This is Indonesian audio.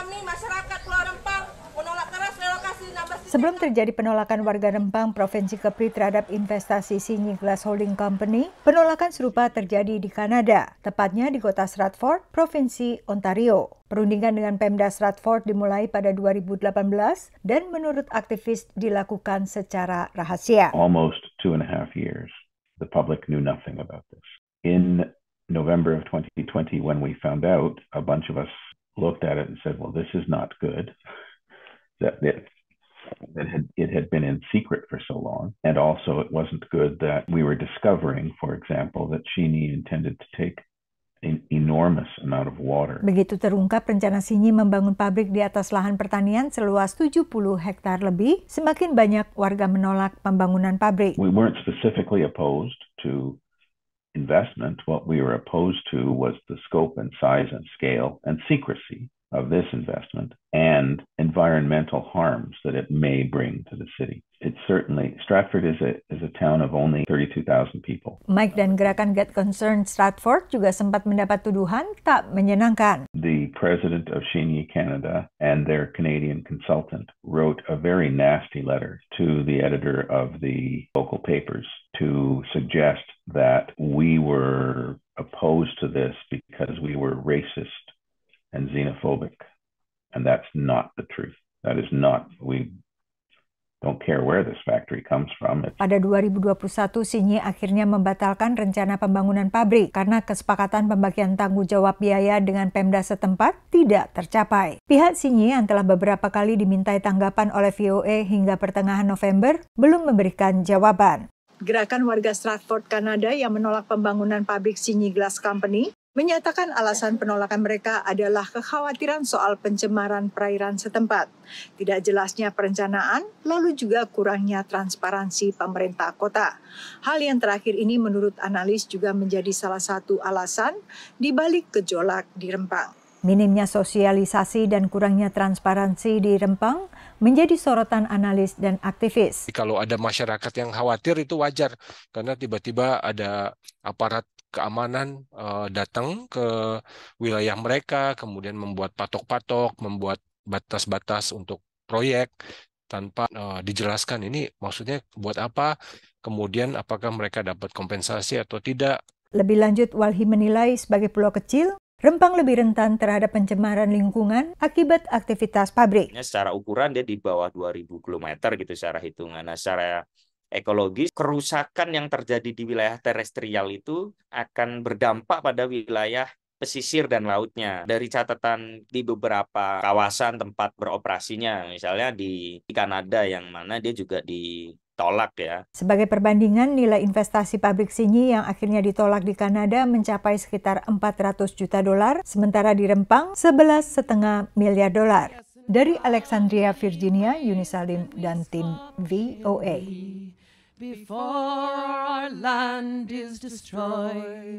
Kami masyarakat Pulau Rempang menolak keras relokasi 16. Sebelum terjadi penolakan warga Rempang, Provinsi Kepri terhadap investasi Sinyi Glass Holding Company, penolakan serupa terjadi di Kanada, tepatnya di kota Stratford, Provinsi Ontario. Perundingan dengan Pemda Stratford dimulai pada 2018 dan menurut aktivis dilakukan secara rahasia. Almost 2.5 years, the public knew nothing about this. In November of 2020, when we found out, a bunch of us looked at it and said, well, this is not good. That it had been in secret for so long. And also it wasn't good that we were discovering, for example, that Sinyi intended to take an enormous amount of water. Begitu terungkap rencana Sinyi membangun pabrik di atas lahan pertanian seluas 70 hektar lebih, semakin banyak warga menolak pembangunan pabrik. We weren't specifically opposed to investment. What we were opposed to was the scope and size and scale and secrecy of this investment and environmental harms that it may bring to the city. It's certainly, Stratford is a town of only 32,000 people. Mike dan gerakan Get Concerned Stratford juga sempat mendapat tuduhan tak menyenangkan. The president of Sinyi Canada and their Canadian consultant wrote a very nasty letter to the editor of the local papers to suggest that we were opposed to this because we were racist and xenophobic, and that's not the truth. That is not, we don't care where this factory comes from. Pada 2021, Sinyi akhirnya membatalkan rencana pembangunan pabrik karena kesepakatan pembagian tanggung jawab biaya dengan Pemda setempat tidak tercapai. Pihak Sinyi yang telah beberapa kali dimintai tanggapan oleh VOA hingga pertengahan November belum memberikan jawaban. Gerakan warga Stratford, Kanada yang menolak pembangunan pabrik Sinyi Glass Company menyatakan alasan penolakan mereka adalah kekhawatiran soal pencemaran perairan setempat, tidak jelasnya perencanaan, lalu juga kurangnya transparansi pemerintah kota. Hal yang terakhir ini menurut analis juga menjadi salah satu alasan di balik gejolak di Rempang. Minimnya sosialisasi dan kurangnya transparansi di Rempang menjadi sorotan analis dan aktivis. Kalau ada masyarakat yang khawatir itu wajar, karena tiba-tiba ada aparat keamanan datang ke wilayah mereka, kemudian membuat patok-patok, membuat batas-batas untuk proyek tanpa dijelaskan ini maksudnya buat apa, kemudian apakah mereka dapat kompensasi atau tidak. Lebih lanjut, Walhi menilai sebagai pulau kecil, Rempang lebih rentan terhadap pencemaran lingkungan akibat aktivitas pabrik. Secara ukuran dia di bawah 2.000 km gitu secara hitungan. Nah, secara ekologis, kerusakan yang terjadi di wilayah terestrial itu akan berdampak pada wilayah pesisir dan lautnya. Dari catatan di beberapa kawasan tempat beroperasinya, misalnya di Kanada yang mana dia juga ditolak ya. Sebagai perbandingan, nilai investasi pabrik Sinyi yang akhirnya ditolak di Kanada mencapai sekitar $400 juta, sementara di Rempang $11,5 miliar. Dari Alexandria, Virginia, Yuni Salim dan tim VOA. Before our land is destroyed.